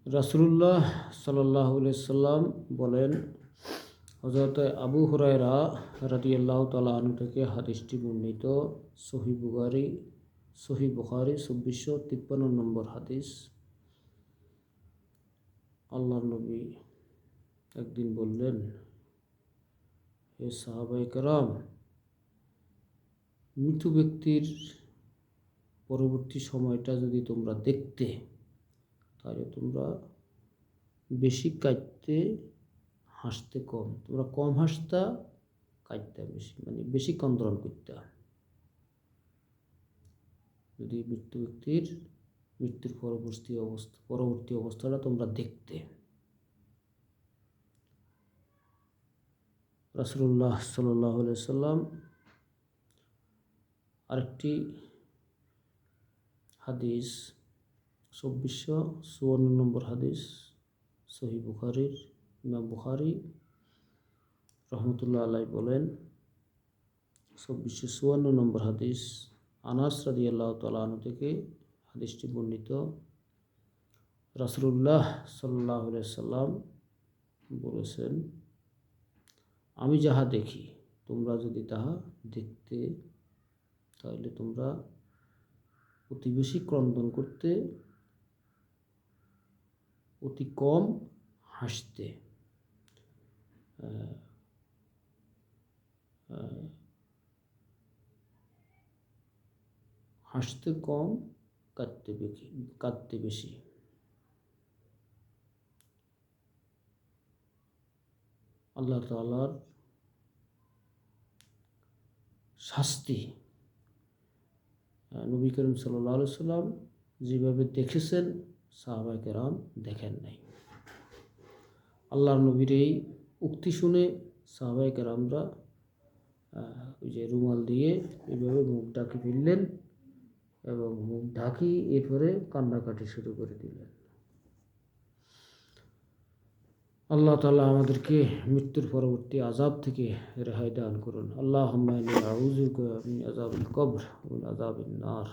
রাসূলুল্লাহ সাল্লাল্লাহু আলাইহি সাল্লাম বলেন, হযরত আবু হুরায়রা রাদিয়াল্লাহু তাআলা আনহু থেকে হাদিসটি বর্ণিত। সহিহ বুখারী ২৪৫৩ নম্বর হাদিস। আল্লাহর নবী একদিন বললেন, হে সাহাবায়ে কেরাম, মৃত ব্যক্তির পরবর্তী সময়টা যদি তোমরা দেখতে, তাহলে তোমরা বেশি কাঁদতে, হাসতে কম। তোমরা কম হাসতা, কাঁদতে বেশি, মানে বেশি কন্দন করতা। যদি মৃত্যুর পরবর্তী অবস্থাটা তোমরা দেখতে। রাসূলুল্লাহ সাল্লাল্লাহু আলাইহি সাল্লাম আরেকটি হাদিস, ২৪৫৪ নম্বর হাদিস, সহিহ বুখারীর ইমাম বুখারী রহমতুল্লাহ আলাইহি বলেন, ২৪৫৪ নম্বর হাদিস, আনাস রাদিয়াল্লাহু তাআলা আনহু থেকে হাদিসটি বর্ণিত। রাসূলুল্লাহ সাল্লাল্লাহু আলাইহি সাল্লাম বলেছেন, আমি যাহা দেখি তোমরা যদি তাহা দেখতে, তাহলে তোমরা অতি বেশি ক্রন্দন করতে, অতি কম হাসতে। হাসতে কম, কাঁদতে বেশি। আল্লাহ তাআলার শাস্তি নবী করিম সাল্লাল্লাহু আলাইহি সাল্লাম যেভাবে দেখেছেন, সাহাবায়ে কেরাম দেখেন নাই। আল্লাহর নবীর এই উক্তি শুনে সাহাবায়ে কেরামরা ওই যে রুমাল দিয়ে এইভাবে মুখ ঢাকি ফেললেন এবং মুখ ঢাকি এরপরে কান্নাকাটি শুরু করে দিলেন। আল্লাহ তাআলা আমাদেরকে মৃত্যুর পরবর্তী আযাব থেকে রেহাই দান করুন। আল্লাহুম্মা ইন্নী আউযু বিকা মিন আযাবিল কবর ওয়া মিন আযাবিন নার।